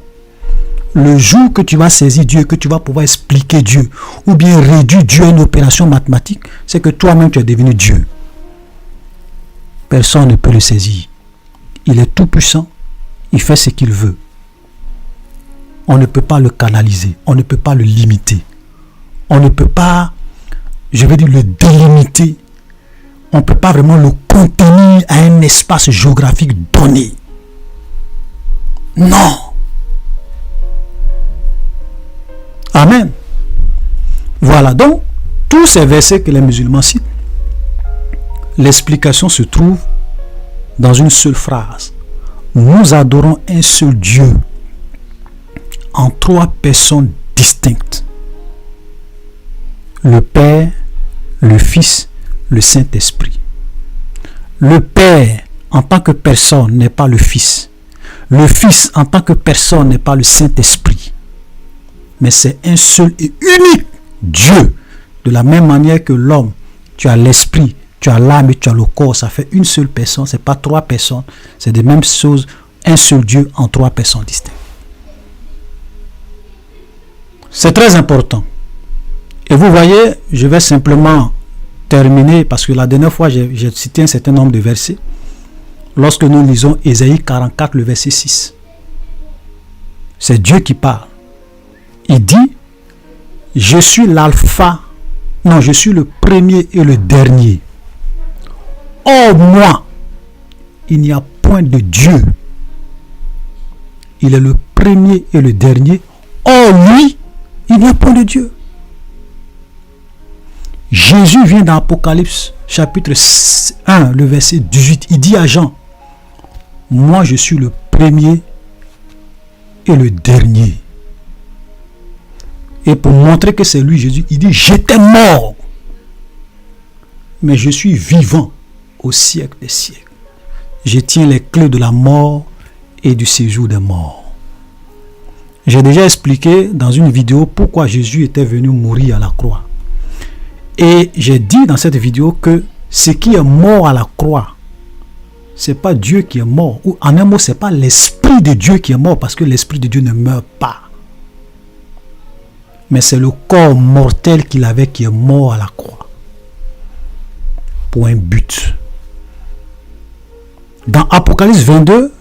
S1: Le jour que tu vas saisir Dieu, que tu vas pouvoir expliquer Dieu, ou bien réduire Dieu à une opération mathématique, c'est que toi-même tu es devenu Dieu. Personne ne peut le saisir. Il est tout puissant, il fait ce qu'il veut. On ne peut pas le canaliser, on ne peut pas le limiter. On ne peut pas, je vais dire, le délimiter. On ne peut pas vraiment le contenir à un espace géographique donné. Non. Amen. Voilà, donc, tous ces versets que les musulmans citent, l'explication se trouve dans une seule phrase. Nous adorons un seul Dieu en 3 personnes distinctes. Le Père, le Fils, le Saint-Esprit. Le Père en tant que personne n'est pas le Fils. Le Fils en tant que personne n'est pas le Saint-Esprit. Mais c'est un seul et unique Dieu. De la même manière que l'homme, tu as l'esprit, tu as l'âme et tu as le corps. Ça fait une seule personne, ce n'est pas 3 personnes. C'est des mêmes choses, un seul Dieu en 3 personnes distinctes. C'est très important. Et vous voyez, je vais simplement terminer, parce que la dernière fois, j'ai cité un certain nombre de versets. Lorsque nous lisons Ésaïe 44, le verset 6. C'est Dieu qui parle. Il dit, je suis l'alpha, non, je suis le premier et le dernier. Hors moi, il n'y a point de Dieu. Il est le premier et le dernier. Hors lui, il n'y a point de Dieu. Jésus vient dans Apocalypse chapitre 1, le verset 18. Il dit à Jean, moi je suis le premier et le dernier. Et pour montrer que c'est lui, Jésus, il dit, j'étais mort, mais je suis vivant au siècle des siècles. Je tiens les clés de la mort et du séjour des morts. J'ai déjà expliqué dans une vidéo pourquoi Jésus était venu mourir à la croix. Et j'ai dit dans cette vidéo que ce qui est mort à la croix, c'est pas Dieu qui est mort. Ou en un mot, c'est pas l'Esprit de Dieu qui est mort, parce que l'Esprit de Dieu ne meurt pas. Mais c'est le corps mortel qu'il avait qui est mort à la croix. Pour un but. Dans Apocalypse 22,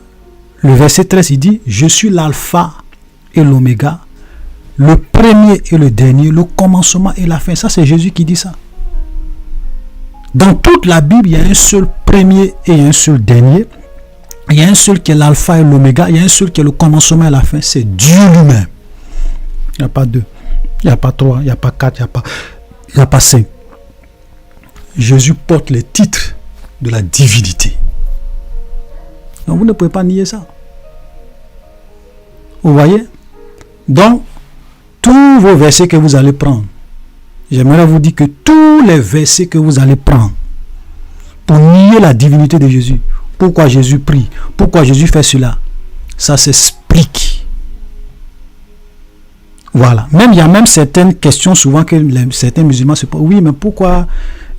S1: le verset 13, il dit, je suis l'alpha et l'oméga, le premier et le dernier, le commencement et la fin. Ça, c'est Jésus qui dit ça. Dans toute la Bible, il y a un seul premier et un seul dernier. Il y a un seul qui est l'alpha et l'oméga. Il y a un seul qui est le commencement et la fin. C'est Dieu lui-même. Il n'y a pas deux. Il n'y a pas 3, il n'y a pas 4, il n'y a pas 5. Jésus porte les titres de la divinité. Donc vous ne pouvez pas nier ça. Vous voyez? Donc, tous vos versets que vous allez prendre, j'aimerais vous dire que tous les versets que vous allez prendre pour nier la divinité de Jésus, pourquoi Jésus prie, pourquoi Jésus fait cela, ça s'explique. Voilà. Même il y a même certaines questions souvent que certains musulmans se posent. Oui, mais pourquoi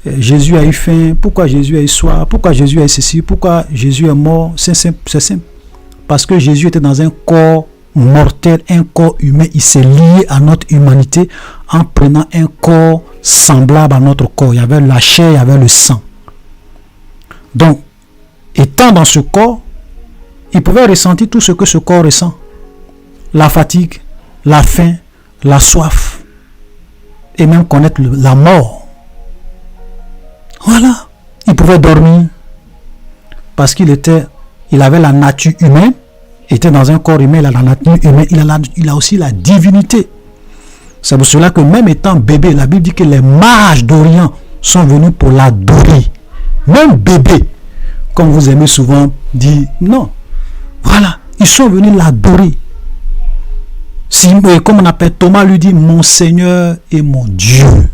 S1: Jésus a eu faim, pourquoi Jésus a eu soif, pourquoi Jésus a eu ceci, pourquoi Jésus est mort? C'est simple, c'est simple. Parce que Jésus était dans un corps mortel, un corps humain. Il s'est lié à notre humanité en prenant un corps semblable à notre corps. Il y avait la chair, il y avait le sang. Donc, étant dans ce corps, il pouvait ressentir tout ce que ce corps ressent. La fatigue, la faim, la soif, et même connaître la mort. Voilà. Il pouvait dormir parce qu'il avait la nature humaine, il était dans un corps humain, il a la nature humaine, il a aussi la divinité. C'est pour cela que même étant bébé, la Bible dit que les mages d'Orient sont venus pour l'adorer. Même bébé, comme vous aimez souvent dire, non. Voilà, ils sont venus l'adorer. Comme on appelle Thomas, lui dit, mon Seigneur et mon Dieu.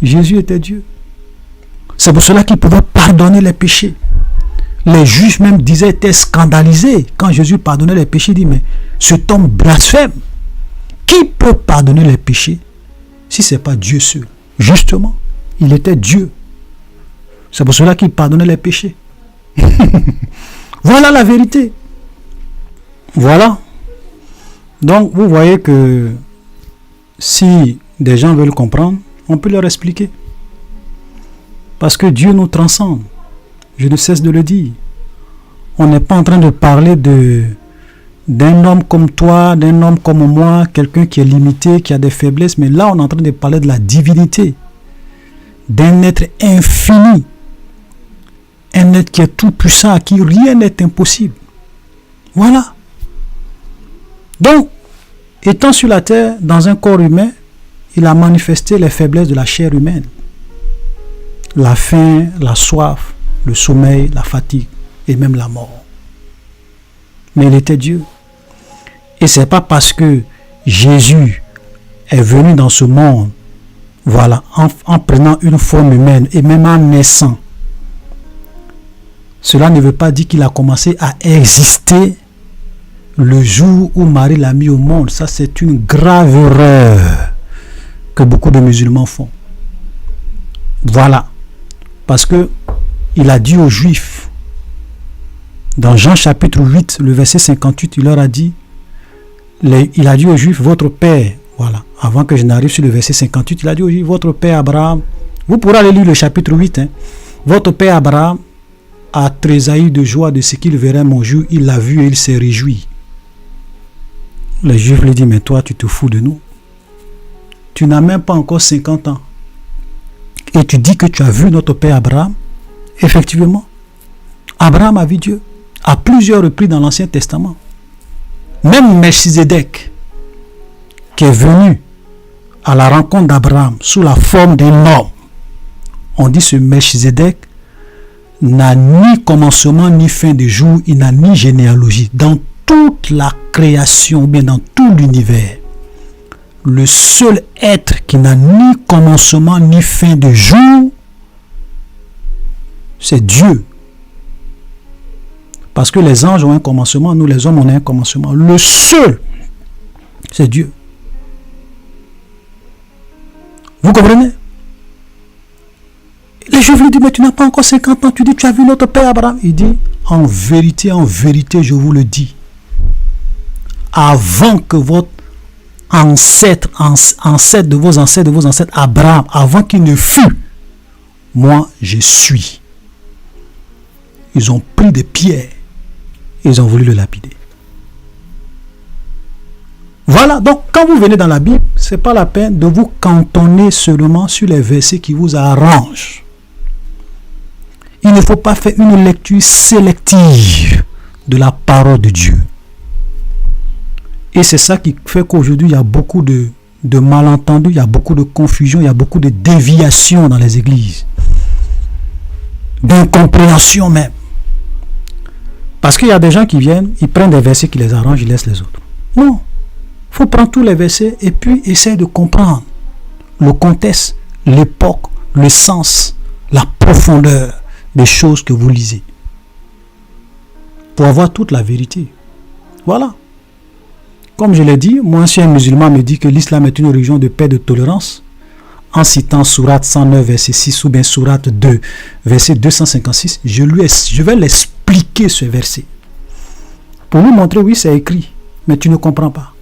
S1: Jésus était Dieu. C'est pour cela qu'il pouvait pardonner les péchés. Les juifs même étaient scandalisés quand Jésus pardonnait les péchés. Il dit, mais cet homme blasphème. Qui peut pardonner les péchés si ce n'est pas Dieu seul? Justement, il était Dieu. C'est pour cela qu'il pardonnait les péchés. Voilà la vérité. Voilà. Donc, vous voyez que si des gens veulent comprendre, on peut leur expliquer. Parce que Dieu nous transcende. Je ne cesse de le dire. On n'est pas en train de parler d'un homme comme toi, d'un homme comme moi, quelqu'un qui est limité, qui a des faiblesses. Mais là, on est en train de parler de la divinité. D'un être infini. Un être qui est tout puissant, à qui rien n'est impossible. Voilà. Donc, étant sur la terre, dans un corps humain, il a manifesté les faiblesses de la chair humaine. La faim, la soif, le sommeil, la fatigue et même la mort. Mais il était Dieu. Et ce n'est pas parce que Jésus est venu dans ce monde, voilà, en prenant une forme humaine et même en naissant. Cela ne veut pas dire qu'il a commencé à exister le jour où Marie l'a mis au monde. Ça, c'est une grave erreur que beaucoup de musulmans font. Voilà. Parce que il a dit aux Juifs, dans Jean chapitre 8, le verset 58, il leur a dit, il a dit aux Juifs, votre père, voilà, avant que je n'arrive sur le verset 58, il a dit aux Juifs, votre père Abraham, vous pourrez aller lire le chapitre 8, votre père Abraham a tressailli de joie de ce qu'il verrait mon jour, il l'a vu et il s'est réjoui. Les Juifs lui disent, mais toi tu te fous de nous. Tu n'as même pas encore 50 ans. Et tu dis que tu as vu notre père Abraham. Effectivement, Abraham a vu Dieu à plusieurs reprises dans l'Ancien Testament. Même Melchizedek, qui est venu à la rencontre d'Abraham sous la forme d'un homme, on dit ce Melchizedek n'a ni commencement ni fin de jour, il n'a ni généalogie. Dans toute la création, ou bien dans tout l'univers, le seul être qui n'a ni commencement ni fin de jour, c'est Dieu. Parce que les anges ont un commencement, nous les hommes on a un commencement. Le seul, c'est Dieu. Vous comprenez? Les Juifs lui disent, mais tu n'as pas encore 50 ans, tu dis, tu as vu notre père Abraham. Il dit, en vérité, je vous le dis, avant que votre ancêtre de vos ancêtres, Abraham, avant qu'il ne fût, moi je suis. Ils ont pris des pierres et ils ont voulu le lapider. Voilà, donc quand vous venez dans la Bible, ce n'est pas la peine de vous cantonner seulement sur les versets qui vous arrangent. Il ne faut pas faire une lecture sélective de la parole de Dieu. Et c'est ça qui fait qu'aujourd'hui, il y a beaucoup de malentendus, il y a beaucoup de confusion, il y a beaucoup de déviations dans les églises. D'incompréhension même. Parce qu'il y a des gens qui viennent, ils prennent des versets qui les arrangent, ils laissent les autres. Non. Il faut prendre tous les versets et puis essayer de comprendre le contexte, l'époque, le sens, la profondeur des choses que vous lisez. Pour avoir toute la vérité. Voilà. Comme je l'ai dit, moi, si un musulman me dit que l'islam est une religion de paix et de tolérance, en citant Sourate 109, verset 6, ou bien Sourate 2, verset 256, je vais l'expliquer ce verset. Pour lui montrer, oui, c'est écrit, mais tu ne comprends pas.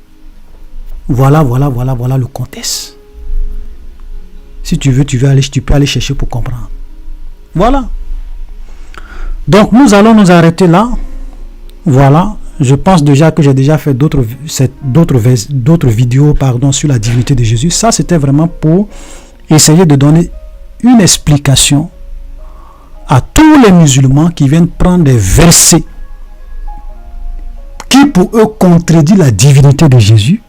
S1: Voilà le contexte. Si tu veux, tu peux aller chercher pour comprendre. Voilà. Donc, nous allons nous arrêter là. Voilà. Je pense déjà que j'ai déjà fait d'autres vidéos sur la divinité de Jésus. Ça, c'était vraiment pour essayer de donner une explication à tous les musulmans qui viennent prendre des versets qui pour eux contredit la divinité de Jésus,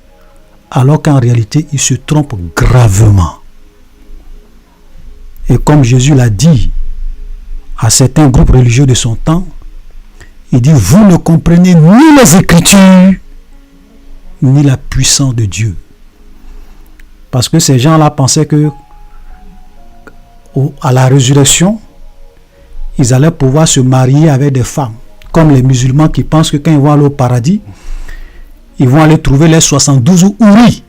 S1: alors qu'en réalité, ils se trompent gravement. Et comme Jésus l'a dit à certains groupes religieux de son temps, il dit, vous ne comprenez ni les Écritures, ni la puissance de Dieu. Parce que ces gens-là pensaient que à la résurrection, ils allaient pouvoir se marier avec des femmes. Comme les musulmans qui pensent que quand ils vont aller au paradis, ils vont aller trouver les 72 houris,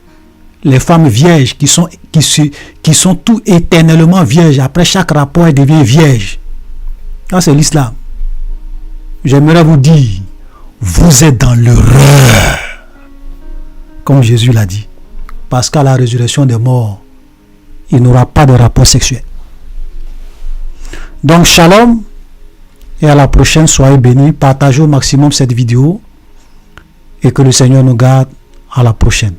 S1: les femmes vierges qui sont tout éternellement vierges. Après chaque rapport, elles deviennent vierges. Ça, c'est l'islam. J'aimerais vous dire, vous êtes dans l'erreur, comme Jésus l'a dit, parce qu'à la résurrection des morts, il n'aura pas de rapport sexuel. Donc, shalom, et à la prochaine, soyez bénis, partagez au maximum cette vidéo, et que le Seigneur nous garde. À la prochaine.